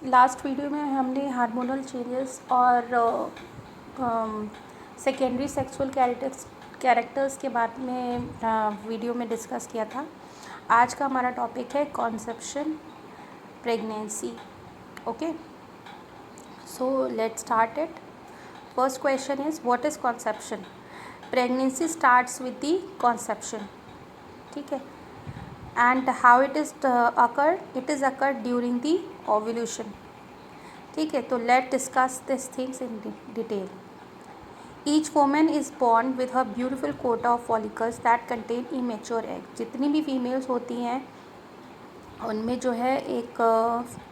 Last video में हमने hormonal changes और सेकेंडरी सेक्सुअल कैरेक्टर्स के बारे में वीडियो में डिस्कस किया था। आज का हमारा टॉपिक है conception pregnancy. Okay, so let's start it. First question is what is conception. Pregnancy starts with the conception, ठीक है, and how it is occurred during the ovulation, ठीक है। तो let discuss this things in detail. Each women is born with her beautiful quota of follicles that contain immature egg। जितनी भी females होती हैं उनमें जो है एक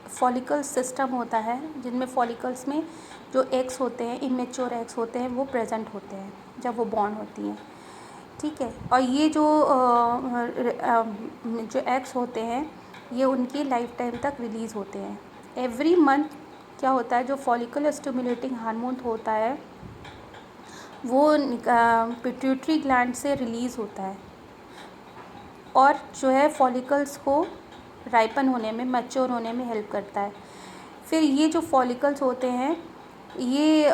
फॉलिकल सिस्टम होता है, जिनमें फॉलिकल्स में जो एग्स होते हैं, इमेच्योर एग्स होते हैं, वो प्रेजेंट होते हैं जब वो बॉर्न होती हैं, ठीक है। और ये जो एग्स होते हैं ये उनकी लाइफ टाइम तक रिलीज़ होते हैं। एवरी मंथ क्या होता है, जो फॉलिकल स्टिमुलेटिंग हार्मोन होता है वो पिट्यूटरी ग्लैंड से रिलीज़ होता है और जो है फॉलिकल्स को राइपन होने में, मैच्योर होने में हेल्प करता है। फिर ये जो फॉलिकल्स होते हैं ये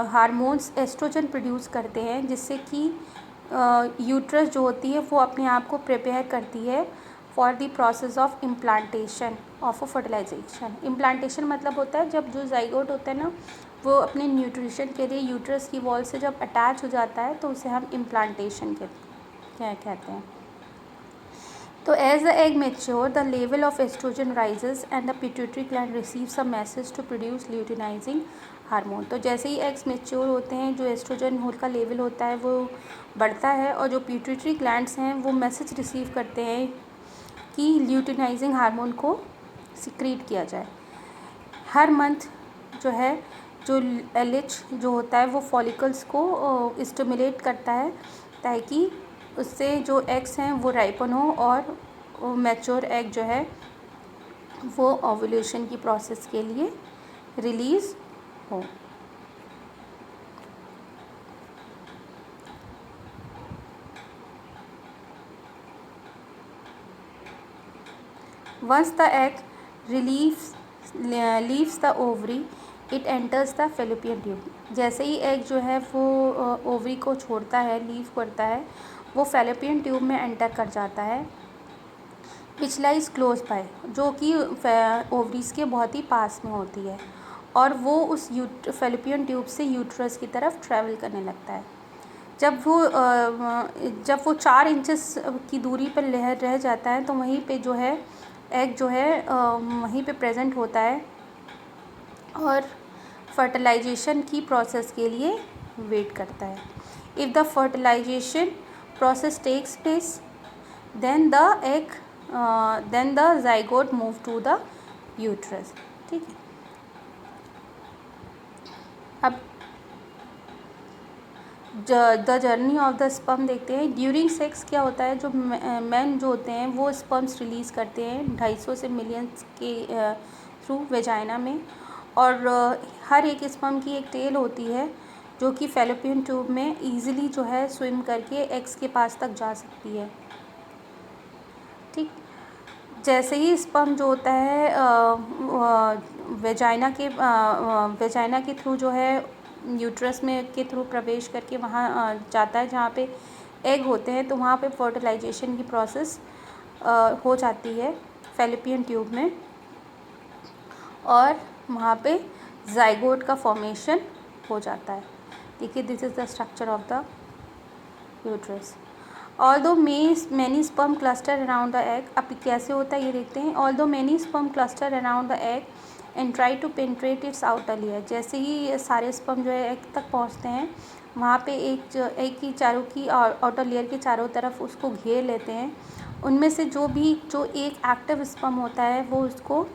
हार्मोन्स एस्ट्रोजन प्रोड्यूस करते हैं, जिससे कि यूट्रस जो होती है वो अपने आप को प्रिपेयर करती है for the process of implantation of a fertilisation. Implantation मतलब होता है जब जो जाइगोट होता है ना, वो अपने न्यूट्रिशन के लिए यूट्रस की वॉल से जब अटैच हो जाता है तो उसे हम इम्प्लांटेशन कहते हैं। तो as the egg mature the level of oestrogen rises and the pituitary gland receives a message to produce luteinising hormone. तो जैसे ही एग्स मेच्योर होते हैं जो एस्ट्रोजन का लेवल होता है वो बढ़ता है और जो पिट्यूटरी ग्लैंड्स हैं वो मैसेज रिसीव करते हैं कि ल्यूटिनाइजिंग हार्मोन को सिक्रीट किया जाए। हर मंथ जो है जो LH जो होता है वो फॉलिकल्स को स्टिमुलेट करता है ताकि उससे जो एग्स हैं वो राइपन हो और मैच्योर एग जो है वो ओव्यूलेशन की प्रोसेस के लिए रिलीज़ हो। Once the egg leaves the ovary, it enters the fallopian tube। जैसे ही एग जो है वो ओवरी को छोड़ता है, लीव करता है, वो फैलोपियन ट्यूब में एंटर कर जाता है, विच लाइज क्लोज बाय, जो कि ओवरीज के बहुत ही पास में होती है, और वो उस फैलोपियन ट्यूब से यूट्रस की तरफ ट्रैवल करने लगता है। जब वो 4 इंचेस की दूरी पर रह जाता है तो वहीं पे जो है एग जो है वहीं पे प्रेजेंट होता है और फर्टिलाइजेशन की प्रोसेस के लिए वेट करता है। If the fertilisation process takes place then the zygote move to the uterus, ठीक है। अब the journey of the sperm देखते हैं। ड्यूरिंग सेक्स क्या होता है, जो मैन जो होते हैं वो स्पर्म्स रिलीज़ करते हैं 250 से मिलियंस के थ्रू वेजाइना में, और हर एक स्पर्म की एक टेल होती है जो कि फैलोपियन ट्यूब में ईजिली जो है स्विम करके एग्स के पास तक जा सकती है, ठीक। जैसे ही स्पर्म जो होता है वेजाइना के थ्रू जो है यूट्रस में के थ्रू प्रवेश करके वहाँ जाता है जहाँ पे एग होते हैं, तो वहाँ पे फर्टिलाइजेशन की प्रोसेस हो जाती है फैलोपियन ट्यूब में, और वहाँ पे जाइगोट का फॉर्मेशन हो जाता है। देखिए, this is the structure of the uterus. Although many sperm cluster around the egg. अब कैसे होता है ये देखते हैं। Although many sperm cluster around the egg and try to penetrate its outer layer. जैसे ही सारे स्पर्म जो है एग तक पहुंचते हैं, वहाँ पे एक की चारों की आउटर लेयर के चारों तरफ उसको घेर लेते हैं। उनमें से जो एक एक्टिव स्पर्म होता है वो उसको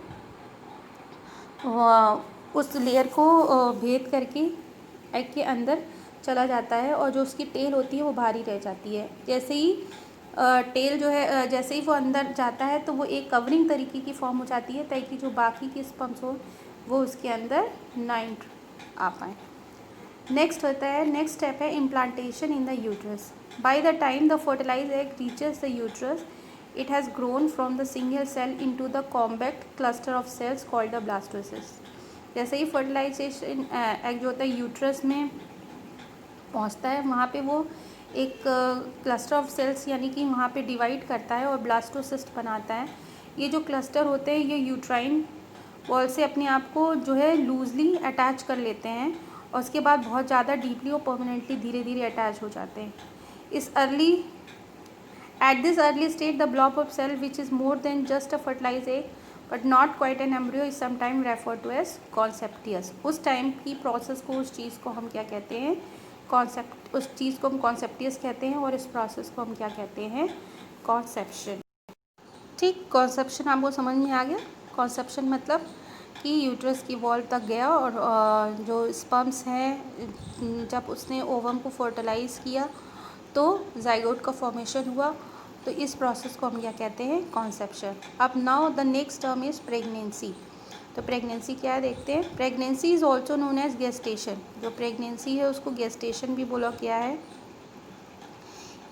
उस लेयर को भेद करके एग के अंदर चला जाता है, और जो उसकी टेल होती है वो भारी रह जाती है। जैसे ही टेल जो है जैसे ही वो अंदर जाता है तो वो एक कवरिंग तरीके की फॉर्म हो जाती है ताकि जो बाकी के स्पर्म्स हो वो उसके अंदर ना आ पाए। नेक्स्ट स्टेप है implantation in the uterus. By the time the fertilize egg reaches the uterus it has grown from the single cell into the compact cluster of cells called the blastocyst. जैसे ही fertilisation egg जो होता है uterus में पहुंचता है, वहाँ पे वो एक क्लस्टर ऑफ सेल्स यानी कि वहाँ पे डिवाइड करता है और ब्लास्टोसिस्ट बनाता है. ये जो क्लस्टर होते हैं ये यूट्राइन वॉल से अपने आप को जो है लूजली अटैच कर लेते हैं और उसके बाद बहुत ज़्यादा डीपली और परमानेंटली धीरे धीरे अटैच हो जाते हैं. At this early stage, the blob of cell, which is more than just a fertilized egg but not quite an embryo, is sometimes referred to as conceptious. उस टाइम की process को, उस चीज़ को हम क्या कहते हैं, कॉन्सेप्ट. उस चीज़ को हम कॉन्सेप्टियस कहते हैं और इस प्रोसेस को हम क्या कहते हैं, कॉन्सेप्शन. ठीक, कॉन्सेप्शन आपको समझ में आ गया. कॉन्सेप्शन मतलब कि यूट्रस की वॉल तक गया और जो स्पर्म्स हैं जब उसने ओवम को फर्टिलाइज़ किया तो जाइगोट का फॉर्मेशन हुआ. तो इस प्रोसेस को हम क्या कहते हैं, कॉन्सेप्शन. अब now the next term is pregnancy. तो प्रेगनेंसी क्या है देखते हैं. Pregnancy is also known as gestation. जो प्रेगनेंसी है उसको गेस्टेशन भी बोला गया है.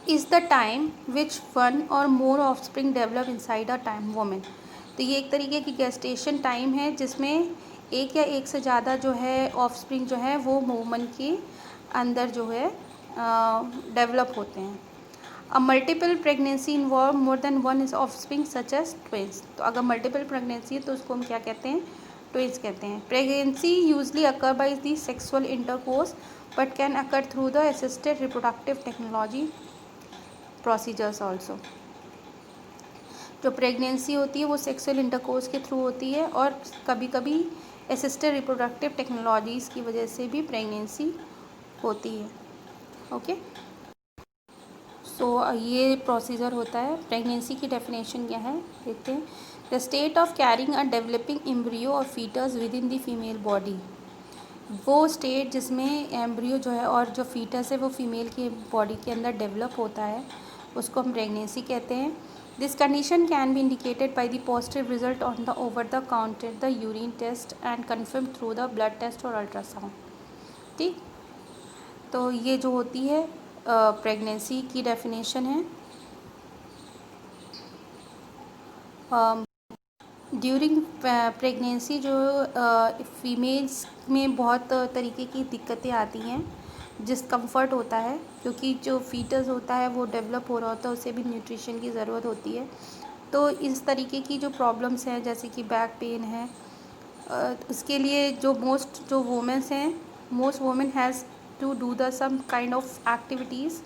Is the time which one or more offspring develop inside a time women. तो ये एक तरीके की गेस्टेशन टाइम है जिसमें एक या एक से ज़्यादा जो है ऑफस्प्रिंग जो है वो वूमन के अंदर जो है डेवलप होते हैं. A multiple pregnancy involve more than one is offspring such as twins. तो अगर मल्टीपल प्रेगनेंसी है तो उसको हम क्या कहते हैं, ट्विंस कहते हैं. Pregnancy usually occur by the sexual intercourse but can occur through the assisted reproductive technology procedures also. जो प्रेगनेंसी होती है वो सेक्सुअल इंटरकोर्स के थ्रू होती है और कभी कभी असिस्टेड रिप्रोडक्टिव टेक्नोलॉजीज़ की वजह से भी प्रेगनेंसी होती है. ओके, सो ये प्रोसीजर होता है. प्रेगनेंसी की डेफिनेशन क्या है देखते हैं. The state of carrying a developing embryo or foetus within the female body. वो स्टेट जिसमें एम्ब्रियो जो है और जो फीटस है वो फीमेल की बॉडी के अंदर डेवलप होता है उसको हम प्रेगनेंसी कहते हैं. This condition can be indicated by the positive result on the over the counter the urine test and confirm through the blood test और अल्ट्रासाउंड. ठीक, तो ये जो होती है प्रेगनेंसी की डेफिनेशन है. ड्यूरिंग प्रेगनेंसी जो फीमेल्स में बहुत तरीके की दिक्कतें आती हैं, डिस्कम्फर्ट होता है क्योंकि जो फीटस होता है वो डेवलप हो रहा होता है, उसे भी न्यूट्रिशन की ज़रूरत होती है. तो इस तरीके की जो प्रॉब्लम्स हैं जैसे कि बैक पेन है, इसके लिए जो वुमेन्स हैं, most women has to do the some kind of activities,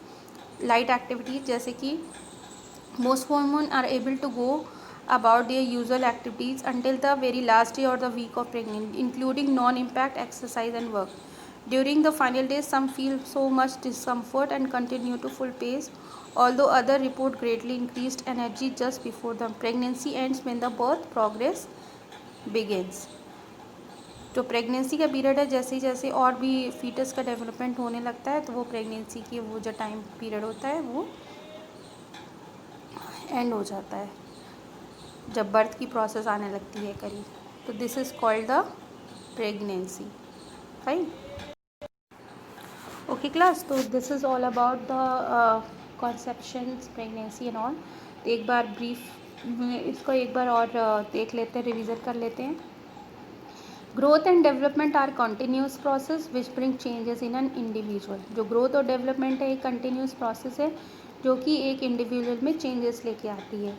light activities, जैसे कि most women are able to go about their usual activities until the very last day or the week of pregnancy, including non-impact exercise and work. During the final days, some feel so much discomfort and continue to full pace, although others report greatly increased energy just before the pregnancy ends when the birth progress begins. जो pregnancy का period है, जैसे जैसे और भी foetus का development होने लगता है तो वो प्रेगनेंसी की वो जो टाइम पीरियड होता है वो एंड हो जाता है जब बर्थ की प्रोसेस आने लगती है करीब. तो this is called the pregnancy. Fine, okay class. तो this is all about the conception, pregnancy and all. तो एक बार ब्रीफ में इसको एक बार और देख लेते हैं, रिविज़न कर लेते हैं. Growth and development are continuous process which bring changes in an individual. जो ग्रोथ और डेवलपमेंट है एक कंटिन्यूस प्रोसेस है जो कि एक इंडिविजुअल में चेंजेस लेके आती है.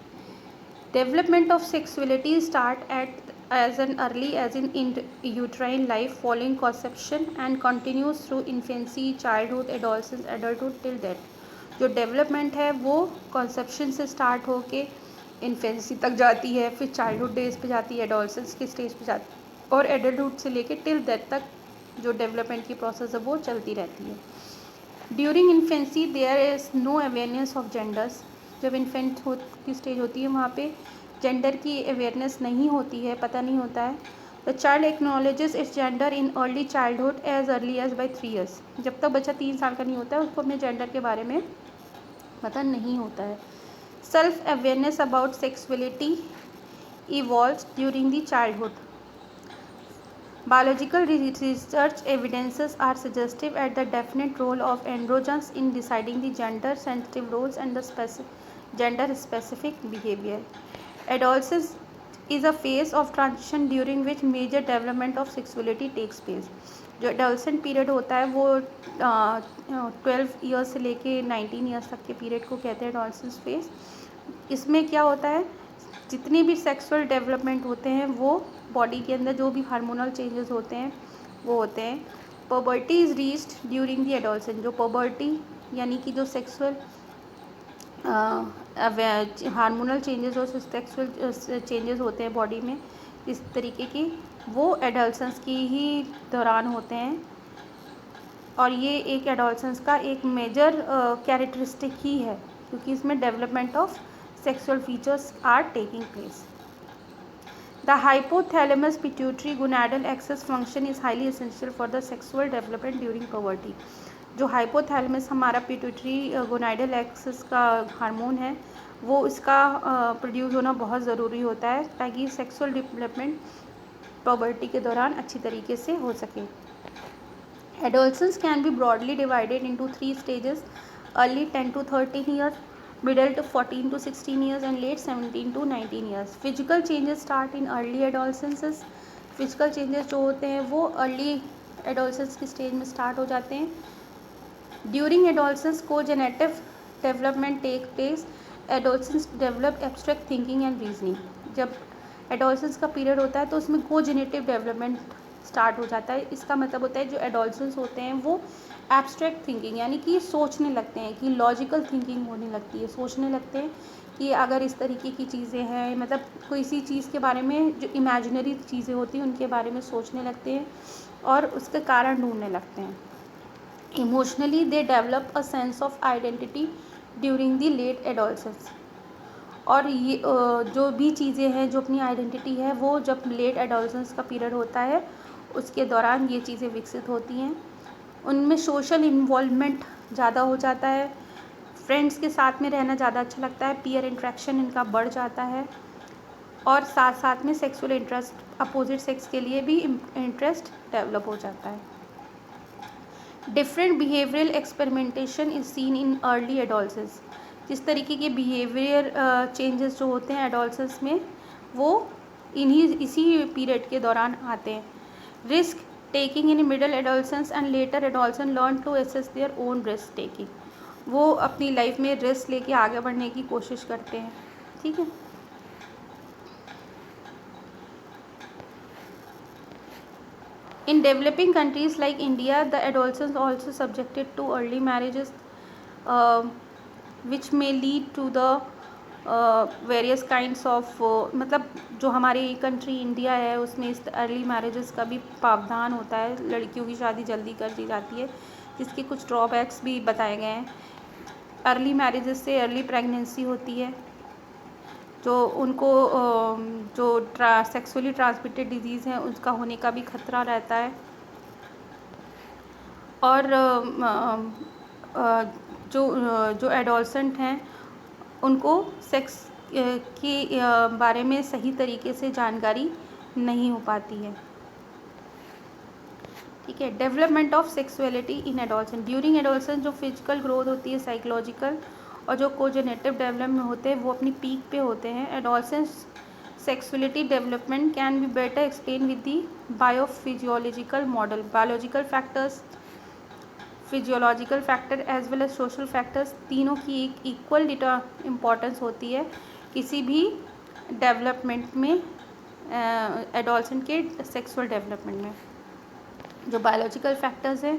Development of sexuality start at as an early age in uterine life following conception and continues through infancy, childhood, adolescence, adulthood till death. जो डेवलपमेंट है वो कॉन्सेप्शन से स्टार्ट होके इन्फेंसी तक जाती है, फिर चाइल्डहुड डेज पे जाती है, एडोलसेंस के स्टेज पे जाती है और एडल्टहुड से लेके टिल डेथ तक जो डेवलपमेंट की प्रोसेस है वो चलती रहती है. During infancy there is no awareness of genders. जब इन्फेंट की स्टेज होती है वहाँ पे जेंडर की अवेयरनेस नहीं होती है, पता नहीं होता है. The child acknowledges its gender in early childhood as early age by 3 years. जब तक बच्चा 3 साल का नहीं होता है उसको अपने जेंडर के बारे में पता नहीं होता है. Self awareness about sexuality evolves during the childhood. Biological research evidences are suggestive at the definite role of androgens in deciding the gender-sensitive roles and the gender specific behavior. Adolescence is a phase of transition during which major development of sexuality takes place. जो adolescent period होता है वो 12 years से लेके 19 years तक के period को कहते हैं एडोलसेंस फेज. इसमें क्या होता है, जितनी भी सेक्सुअल डेवलपमेंट होते हैं वो बॉडी के अंदर जो भी हार्मोनल चेंजेस होते हैं वो होते हैं. Puberty is reached during the adolescent. जो पबर्टी यानी कि जो सेक्सुअल हार्मोनल चेंजेस और सेक्सुअल चेंजेस होते हैं बॉडी में इस तरीके की, वो एडोलसेंस की ही दौरान होते हैं. और ये एक एडोलसेंस का एक मेजर कैरेक्टरिस्टिक ही है, क्योंकि इसमें development of sexual features are taking place. The hypothalamus pituitary gonadal axis function is highly essential for the sexual development during puberty. जो हाइपोथैलेमस हमारा पिट्यूटरी गोनाडल एक्सेस का हार्मोन है वो इसका प्रोड्यूस होना बहुत ज़रूरी होता है ताकि सेक्सुअल डेवलपमेंट पबर्टी के दौरान अच्छी तरीके से हो सके. Adolescence can be broadly divided into 3 stages: early 10 to 13 years, middle to 14 to 16 years and late 17 to 19 years. Physical changes start in early adolescence. Physical changes जो होते हैं वो अर्ली एडोलसेंस की स्टेज में स्टार्ट हो जाते हैं. During adolescence cognitive development take place. Adolescence develop abstract thinking and reasoning. जब एडोलसेंस का पीरियड होता है तो उसमें कोजेनेटिव डेवलपमेंट स्टार्ट हो जाता है. इसका मतलब होता है जो एडोलसेंस होते हैं वो एब्स्ट्रैक्ट थिंकिंग यानी कि सोचने लगते हैं, कि लॉजिकल थिंकिंग होने लगती है. सोचने लगते हैं कि अगर इस तरीके की चीज़ें हैं, मतलब कोई सी चीज़ के बारे में जो इमेजिनरी चीज़ें होती हैं उनके बारे में सोचने लगते हैं और उसके कारण ढूंढने लगते हैं. Emotionally they develop a sense of identity during the late adolescence. और ये जो भी चीज़ें हैं जो अपनी आइडेंटिटी है वो जब लेट एडोलसेंस का पीरियड होता है उसके दौरान ये चीज़ें विकसित होती हैं. उनमें सोशल इन्वॉल्वमेंट ज़्यादा हो जाता है, फ्रेंड्स के साथ में रहना ज़्यादा अच्छा लगता है, पीयर इंट्रैक्शन इनका बढ़ जाता है और साथ साथ में सेक्सुअल इंटरेस्ट अपोजिट सेक्स के लिए भी इंटरेस्ट डेवलप हो जाता है. Different behavioural experimentation is seen in early adolescence. जिस तरीके के बिहेवियर चेंजेस जो होते हैं एडोलसेंस में वो इसी पीरियड के दौरान आते हैं. Risk taking in middle adolescence and later adolescence learn to assess their own risk taking. वो अपनी लाइफ में रिस्क लेके आगे बढ़ने की कोशिश करते हैं. ठीक है. In developing countries like India, the adolescents also subjected to early marriages, which may lead to the various kinds of मतलब जो हमारी कंट्री इंडिया है उसमें इस अर्ली मैरिजेस का भी प्रावधान होता है. लड़कियों की शादी जल्दी कर दी जाती है जिसके कुछ ड्रॉबैक्स भी बताए गए हैं. अर्ली मैरिजेस से अर्ली प्रेगनेंसी होती है, जो उनको जो सेक्सुअली ट्रांसमिटेड डिजीज़ हैं उसका होने का भी खतरा रहता है. और जो एडोलसेंट हैं उनको सेक्स के बारे में सही तरीके से जानकारी नहीं हो पाती है. ठीक है. Development of sexuality in adolescent. During adolescent जो फिजिकल ग्रोथ होती है, साइकोलॉजिकल और जो कोजेनेटिव डेवलपमेंट होते हैं वो अपनी पीक पे होते हैं. Adolescent sexuality development can be better explain with the biophysiological model. Biological factors, physiological factor as well as social factors तीनों की एक इक्वल इम्पॉर्टेंस होती है किसी भी डेवलपमेंट में, एडोलसेंट के सेक्सुअल डेवलपमेंट में. जो बायोलॉजिकल फैक्टर्स हैं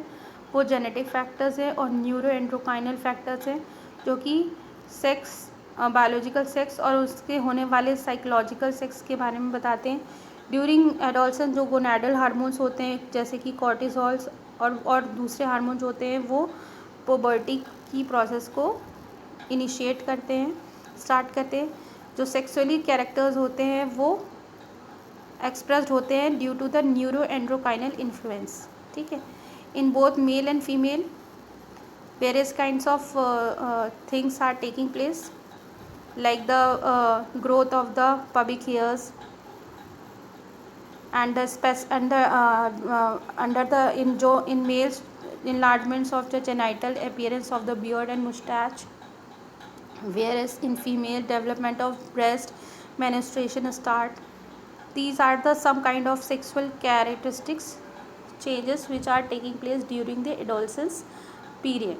वो जेनेटिक फैक्टर्स हैं और न्यूरो एंड्रोक्राइनल फैक्टर्स हैं जो कि सेक्स, बायोलॉजिकल सेक्स और उसके होने वाले साइकोलॉजिकल सेक्स के बारे में बताते हैं. ड्यूरिंग एडोलसेंस जो गोनाडल हार्मोन्स होते हैं जैसे कि कॉर्टिसोल्स और दूसरे हार्मोन्स होते हैं वो पुबर्टी की प्रोसेस को इनिशिएट करते हैं, स्टार्ट करते हैं. जो सेक्सुअली कैरेक्टर्स होते हैं वो एक्सप्रेस्ड होते हैं due to the neuro endocrinal influence. ठीक है. In both male and female various kinds of things are taking place like the growth of the pubic hairs and under the in males enlargements of the genital appearance of the beard and mustache. whereas in female development of breast, menstruation start. These are the some kind of sexual characteristics changes which are taking place during the adolescence period.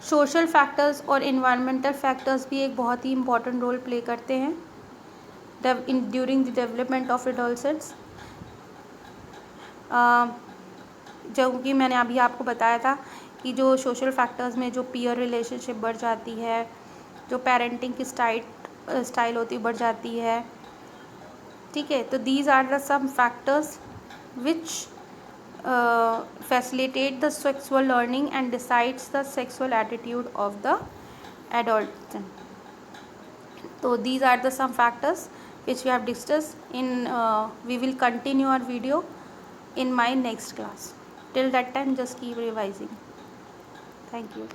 Social factors और environmental factors भी एक बहुत ही important role play करते हैं during the development of adolescents. जो कि मैंने अभी आपको बताया था कि जो सोशल फैक्टर्स में जो पीयर रिलेशनशिप बढ़ जाती है, जो पेरेंटिंग की स्टाइल होती बढ़ जाती है, ठीक है। तो these are the some factors which facilitate the sexual learning and decides the sexual attitude of the adolescent. So these are the some factors which we have discussed in we will continue our video in my next class. Till that time just keep revising. Thank you.